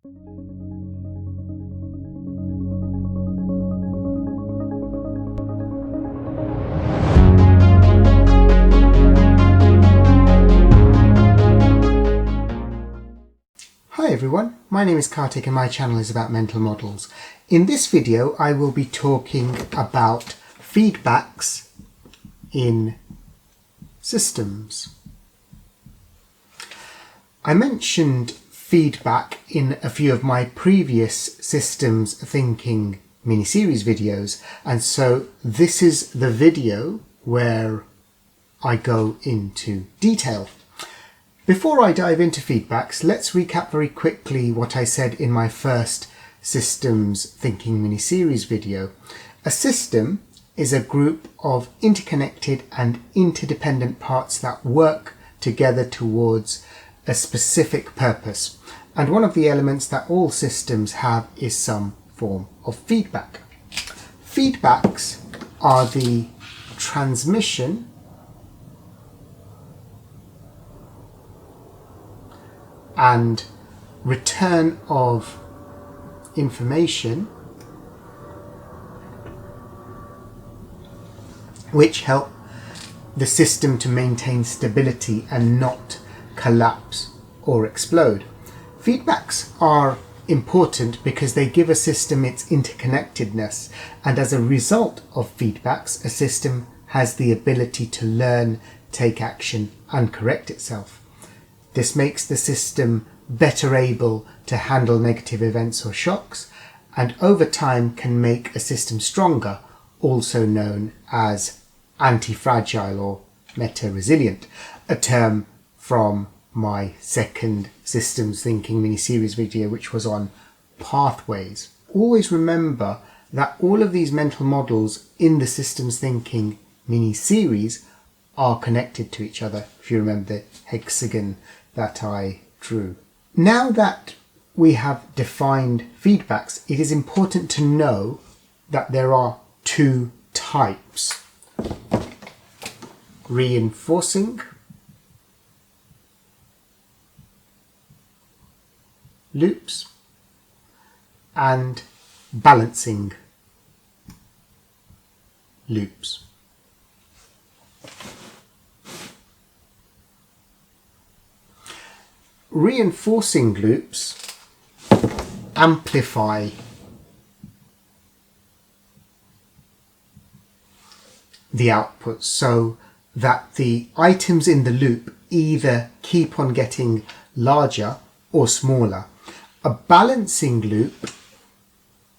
Hi everyone, my name is Kartik and my channel is about mental models. In this video I will be talking about feedbacks in systems. I mentioned feedback in a few of my previous systems thinking mini-series videos, and so this is the video where I go into detail. Before I dive into feedbacks, let's recap very quickly what I said in my first systems thinking mini-series video. A system is a group of interconnected and interdependent parts that work together towards a specific purpose. And one of the elements that all systems have is some form of feedback. Feedbacks are the transmission and return of information which help the system to maintain stability and not collapse or explode. Feedbacks are important because they give a system its interconnectedness, and as a result of feedbacks, a system has the ability to learn, take action and correct itself. This makes the system better able to handle negative events or shocks, and over time can make a system stronger, also known as anti-fragile or meta-resilient, a term from my second systems thinking mini-series video, which was on pathways. Always remember that all of these mental models in the systems thinking mini-series are connected to each other, if you remember the hexagon that I drew. Now that we have defined feedbacks, it is important to know that there are two types: reinforcing loops and balancing loops. Reinforcing loops amplify the output so that the items in the loop either keep on getting larger or smaller. A balancing loop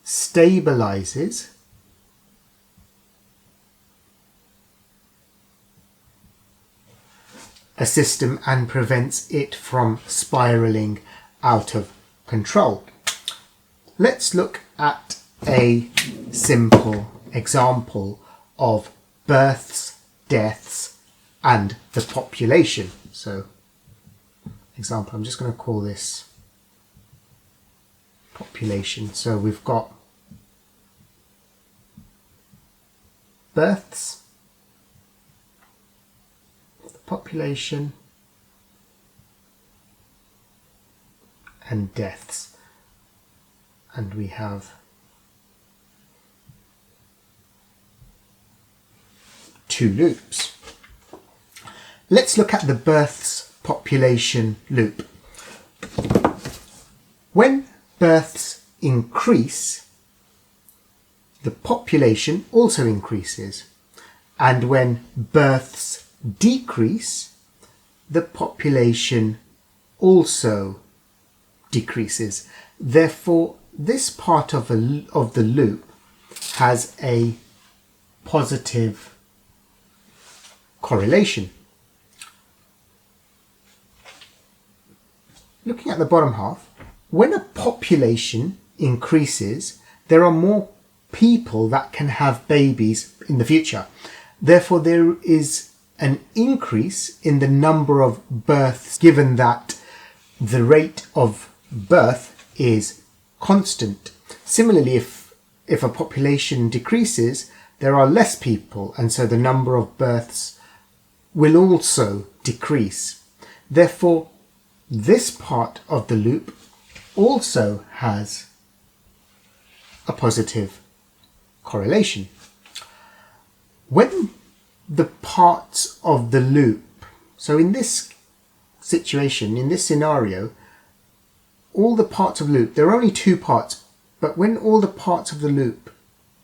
stabilizes a system and prevents it from spiraling out of control. Let's look at a simple example of births, deaths, and the population. So, example, I'm just going to call this population. So we've got births, population, and deaths, and we have two loops. Let's look at the births population loop. When births increase, the population also increases, and when births decrease, the population also decreases. Therefore, this part of the loop has a positive correlation. Looking at the bottom half, when a population increases, there are more people that can have babies in the future. Therefore, there is an increase in the number of births, given that the rate of birth is constant. Similarly, if a population decreases, there are less people, and so the number of births will also decrease. Therefore, this part of the loop also has a positive correlation. When the parts of the loop, so in this situation, in this scenario, all the parts of the loop, there are only two parts, but when all the parts of the loop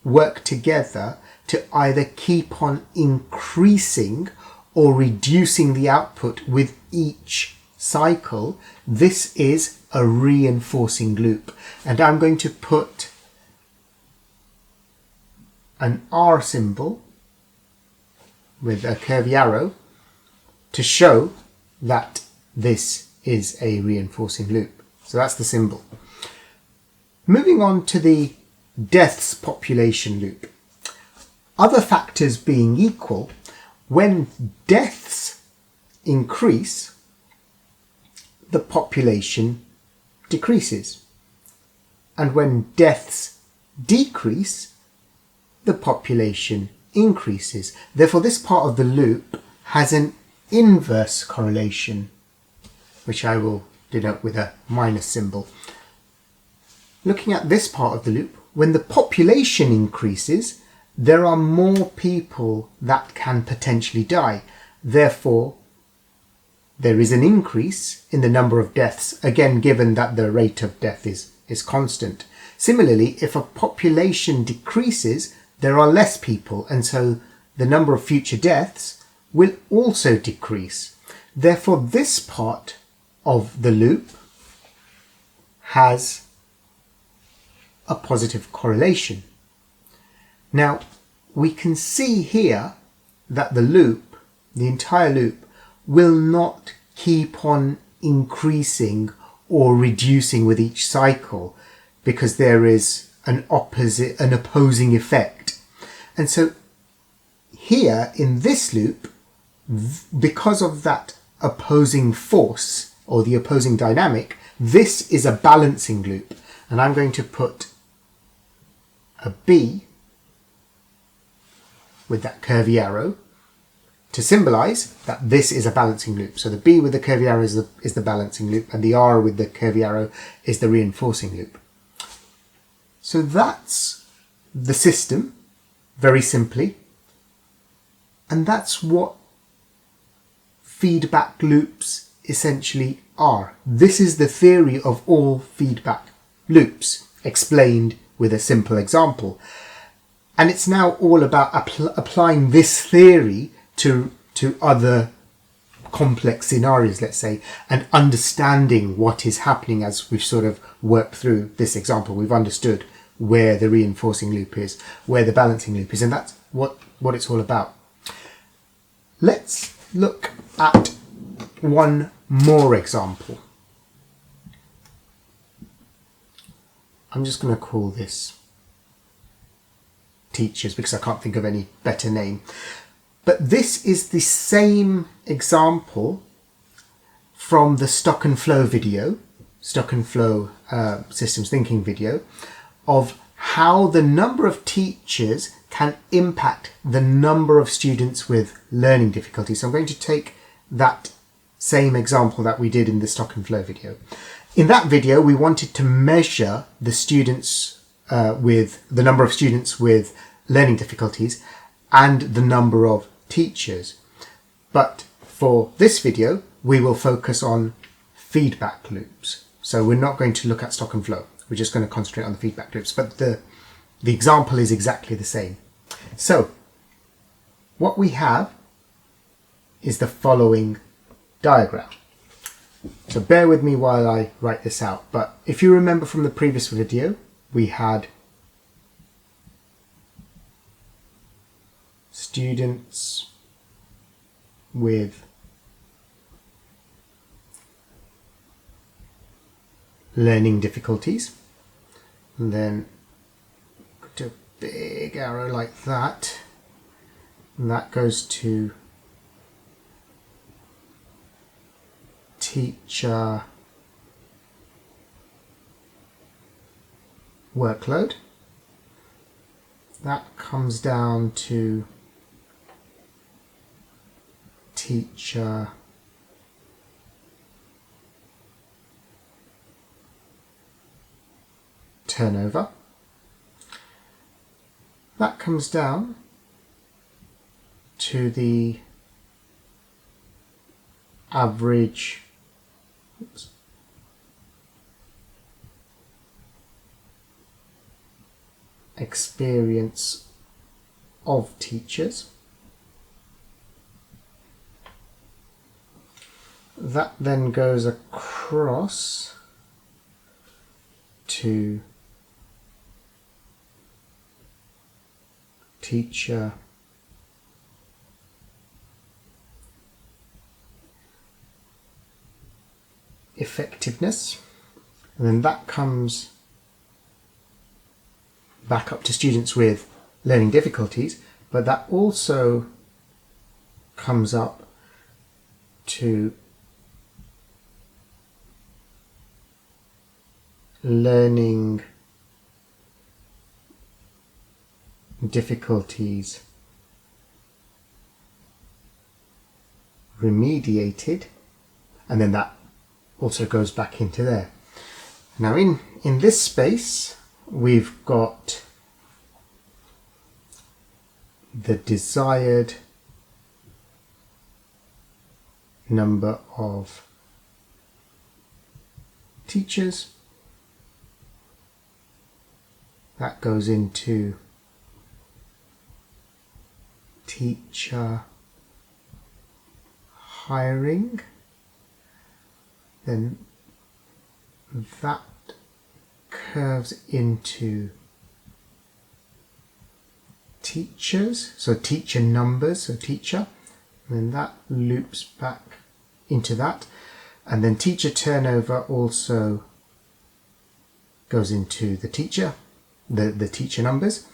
work together to either keep on increasing or reducing the output with each cycle, this is a reinforcing loop. And I'm going to put an R symbol with a curvy arrow to show that this is a reinforcing loop. So that's the symbol. Moving on to the deaths population loop. Other factors being equal, when deaths increase, the population decreases. And when deaths decrease, the population increases. Therefore, this part of the loop has an inverse correlation, which I will denote with a minus symbol. Looking at this part of the loop, when the population increases, there are more people that can potentially die. Therefore, there is an increase in the number of deaths, again given that the rate of death is constant. Similarly, if a population decreases, there are less people, and so the number of future deaths will also decrease. Therefore, this part of the loop has a positive correlation. Now, we can see here that the loop, the entire loop, will not keep on increasing or reducing with each cycle because there is an opposing effect. And so here in this loop, because of that opposing force or the opposing dynamic, this is a balancing loop. And I'm going to put a B with that curvy arrow to symbolize that this is a balancing loop. So the B with the curvy arrow is the balancing loop, and the R with the curvy arrow is the reinforcing loop. So that's the system, very simply. And that's what feedback loops essentially are. This is the theory of all feedback loops, explained with a simple example. And it's now all about applying this theory to other complex scenarios, let's say, and understanding what is happening as we've sort of worked through this example. We've understood where the reinforcing loop is, where the balancing loop is, and that's what it's all about. Let's look at one more example. I'm just going to call this teachers because I can't think of any better name. But this is the same example from the Stock and Flow video, Stock and Flow systems thinking video, of how the number of teachers can impact the number of students with learning difficulties. So I'm going to take that same example that we did in the Stock and Flow video. In that video, we wanted to measure the students with the number of students with learning difficulties and the number of teachers. But for this video, we will focus on feedback loops. So we're not going to look at Stock and Flow. We're just going to concentrate on the feedback loops. But the example is exactly the same. So what we have is the following diagram. So bear with me while I write this out. But if you remember from the previous video, we had students with learning difficulties, and then put a big arrow like that, and that goes to teacher workload. That comes down to teacher turnover. That comes down to the average experience of teachers. That then goes across to teacher effectiveness, and then that comes back up to students with learning difficulties, but that also comes up to learning difficulties remediated, and then that also goes back into there. Now in this space we've got the desired number of teachers. That goes into teacher hiring. Then that curves into teachers, so teacher numbers, so teacher, and then that loops back into that, and then teacher turnover also goes into the teacher, the teacher numbers,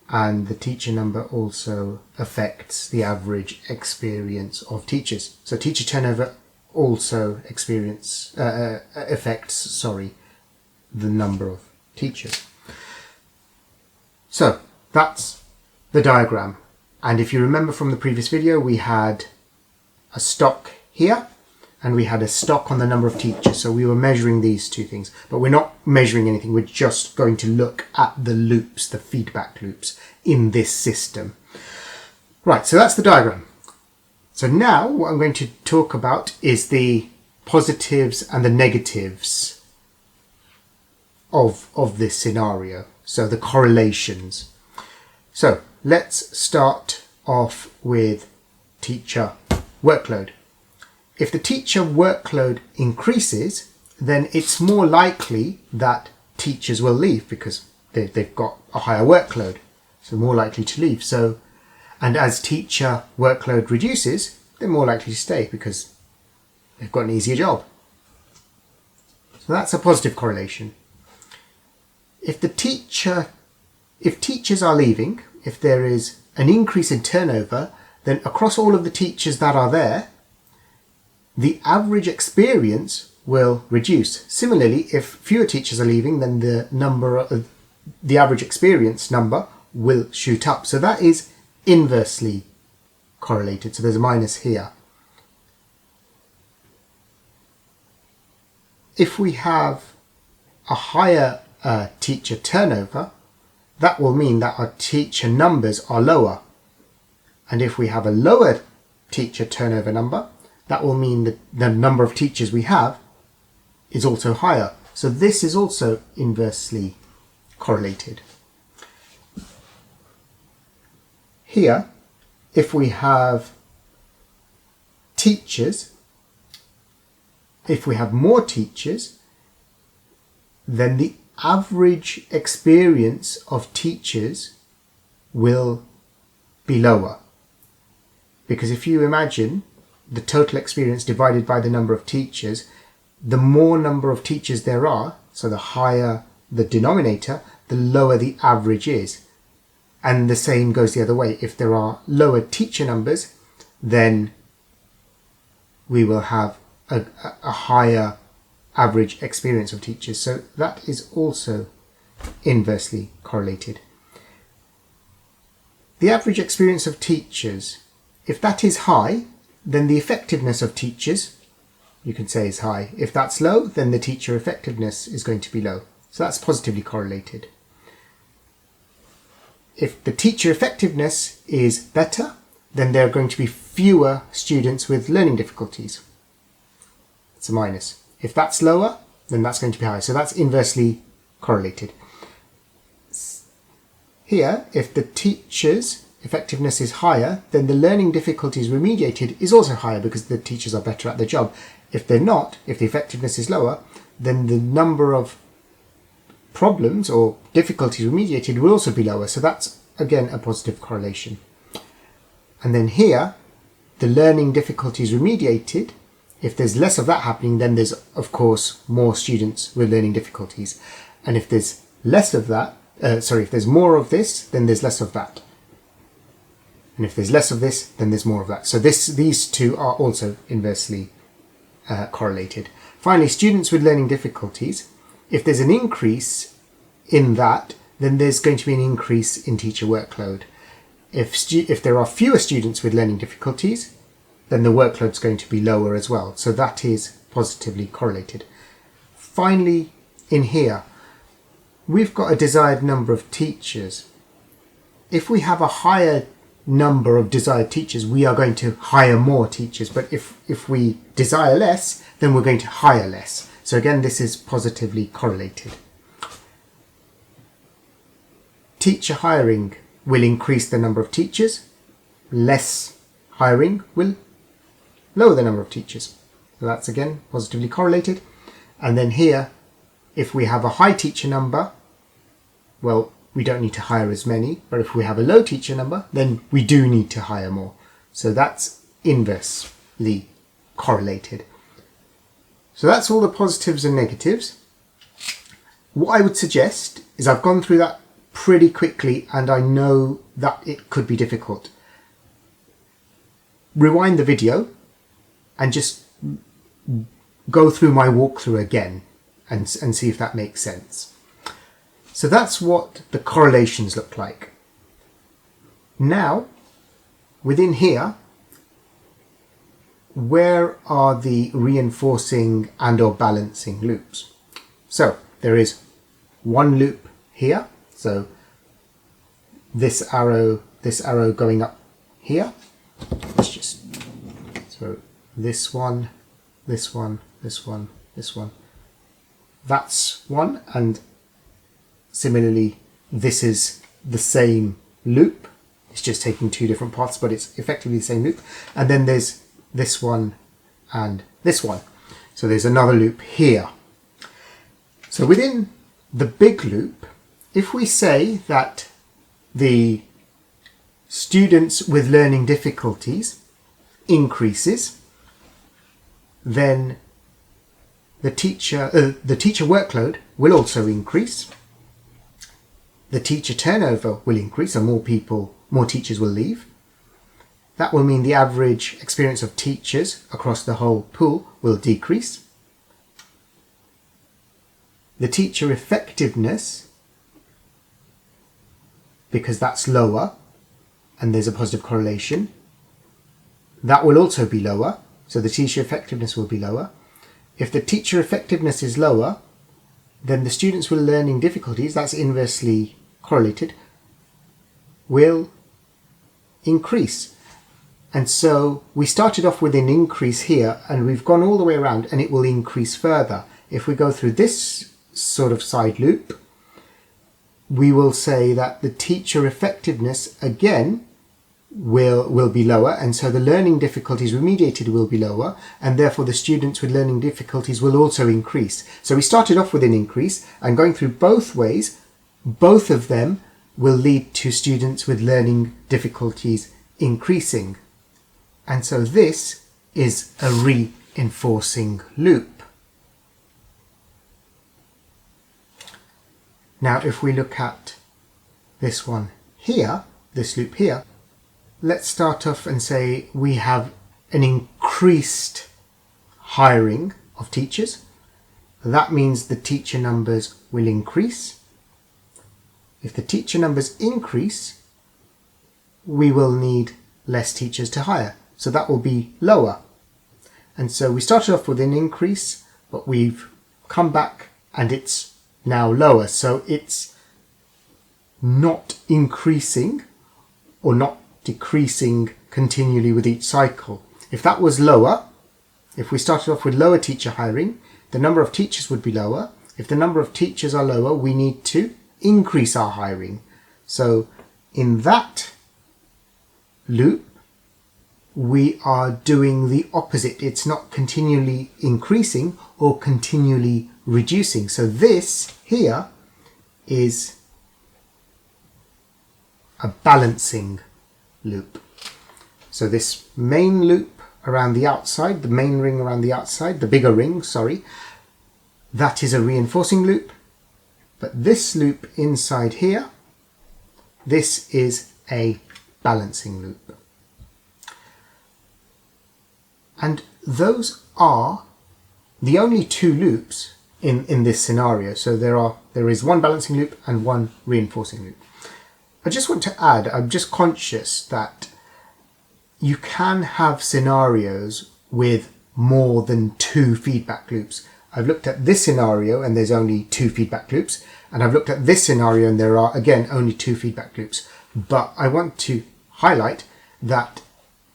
and the teacher number also affects the average experience of teachers. So teacher turnover also affects the number of teachers. So that's the diagram, and if you remember from the previous video, we had a stock here and we had a stock on the number of teachers, so we were measuring these two things, but we're not measuring anything, we're just going to look at the loops, the feedback loops in this system. Right, so that's the diagram. So now what I'm going to talk about is the positives and the negatives of this scenario, so the correlations. So let's start off with teacher workload. If the teacher workload increases, then it's more likely that teachers will leave because they've got a higher workload, so more likely to leave. So, and as teacher workload reduces, they're more likely to stay because they've got an easier job. So that's a positive correlation. If teachers are leaving, if there is an increase in turnover, then across all of the teachers that are there, the average experience will reduce. Similarly, if fewer teachers are leaving, then the average experience number will shoot up. So that is inversely correlated. So there's a minus here. If we have a higher teacher turnover, that will mean that our teacher numbers are lower. And if we have a lower teacher turnover number, that will mean that the number of teachers we have is also higher. So this is also inversely correlated. Here, if we have teachers, if we have more teachers, then the average experience of teachers will be lower. Because if you imagine the total experience divided by the number of teachers, the more number of teachers there are, so the higher the denominator, the lower the average is. And the same goes the other way. If there are lower teacher numbers, then we will have a higher average experience of teachers. So that is also inversely correlated. The average experience of teachers, if that is high, then the effectiveness of teachers, you can say, is high. If that's low, then the teacher effectiveness is going to be low. So that's positively correlated. If the teacher effectiveness is better, then there are going to be fewer students with learning difficulties. It's a minus. If that's lower, then that's going to be higher. So that's inversely correlated. Here, if the teacher's effectiveness is higher, then the learning difficulties remediated is also higher because the teachers are better at their job. If they're not, if the effectiveness is lower, then the number of problems or difficulties remediated will also be lower. So that's, again, a positive correlation. And then here, the learning difficulties remediated, if there's less of that happening, then there's, of course, more students with learning difficulties. And if there's less of that, if there's more of this, then there's less of that. And if there's less of this, then there's more of that. So these two are also inversely correlated. Finally, students with learning difficulties, if there's an increase in that, then there's going to be an increase in teacher workload. If there are fewer students with learning difficulties, then the workload's going to be lower as well. So that is positively correlated. Finally, in here, we've got a desired number of teachers. If we have a higher number of desired teachers, we are going to hire more teachers. But if we desire less, then we're going to hire less. So again, this is positively correlated. Teacher hiring will increase the number of teachers. Less hiring will lower the number of teachers. So that's again positively correlated. And then here, if we have a high teacher number, well, we don't need to hire as many. But if we have a low teacher number, then we do need to hire more. So that's inversely correlated. So that's all the positives and negatives. What I would suggest is, I've gone through that pretty quickly and I know that it could be difficult. Rewind the video and just go through my walkthrough again and see if that makes sense. So that's what the correlations look like. Now, within here, where are the reinforcing and or balancing loops? So there is one loop here. So this arrow going up here. Let's just, so this one, this one, this one, this one. That's one, and similarly, this is the same loop. It's just taking two different paths, but it's effectively the same loop. And then there's this one and this one. So there's another loop here. So within the big loop, if we say that the students with learning difficulties increases, then the teacher workload will also increase. The teacher turnover will increase, and more teachers will leave. That will mean the average experience of teachers across the whole pool will decrease. The teacher effectiveness, because that's lower and there's a positive correlation, that will also be lower. So the teacher effectiveness will be lower. If the teacher effectiveness is lower, then the students with learning difficulties, that's inversely correlated, will increase. And so we started off with an increase here and we've gone all the way around and it will increase further. If we go through this sort of side loop, we will say that the teacher effectiveness again will be lower, and so the learning difficulties remediated will be lower, and therefore the students with learning difficulties will also increase. So we started off with an increase, and going through both ways, both of them will lead to students with learning difficulties increasing. And so this is a reinforcing loop. Now if we look at this one here, this loop here, let's start off and say we have an increased hiring of teachers. That means the teacher numbers will increase. If the teacher numbers increase, we will need less teachers to hire. So that will be lower. And so we started off with an increase, but we've come back and it's now lower. So it's not increasing or not decreasing continually with each cycle. If that was lower, if we started off with lower teacher hiring, the number of teachers would be lower. If the number of teachers are lower, we need to increase our hiring. So in that loop, we are doing the opposite. It's not continually increasing or continually reducing. So this here is a balancing loop. So this main loop around the outside, the main ring around the outside, the bigger ring, sorry, that is a reinforcing loop. But this loop inside here, this is a balancing loop. And those are the only two loops in this scenario. So there is one balancing loop and one reinforcing loop. I just want to add, I'm just conscious that you can have scenarios with more than two feedback loops. I've looked at this scenario and there's only two feedback loops, and I've looked at this scenario and there are again only two feedback loops. But I want to highlight that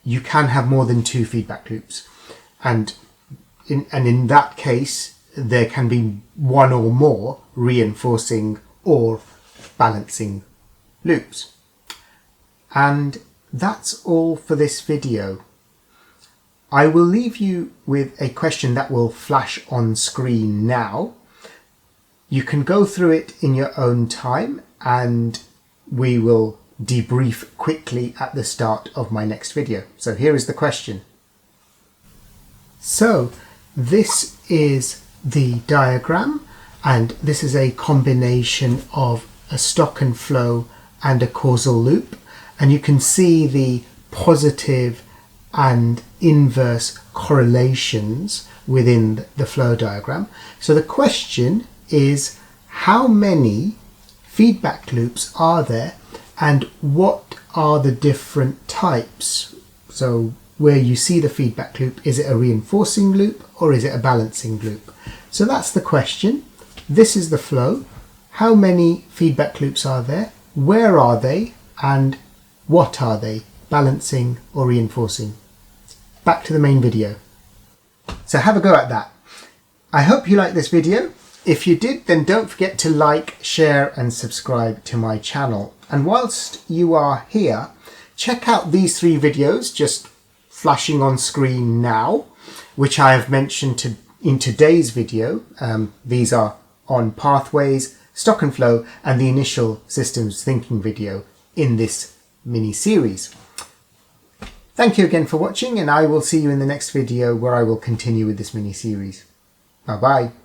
you can have more than two feedback loops, and in that case there can be one or more reinforcing or balancing loops. And that's all for this video. I will leave you with a question that will flash on screen now. You can go through it in your own time and we will debrief quickly at the start of my next video. So here is the question. So this is the diagram, and this is a combination of a stock and flow and a causal loop, and you can see the positive and inverse correlations within the flow diagram. So the question is, how many feedback loops are there and what are the different types? So where you see the feedback loop, is it a reinforcing loop or is it a balancing loop? So that's the question. This is the flow. How many feedback loops are there? Where are they? And what are they? Balancing or reinforcing? Back to the main video. So have a go at that. I hope you liked this video. If you did, then don't forget to like, share and subscribe to my channel. And whilst you are here, check out these three videos just flashing on screen now, which I have mentioned in today's video. These are on pathways, stock and flow, and the initial systems thinking video in this mini series. Thank you again for watching, and I will see you in the next video where I will continue with this mini series. Bye bye.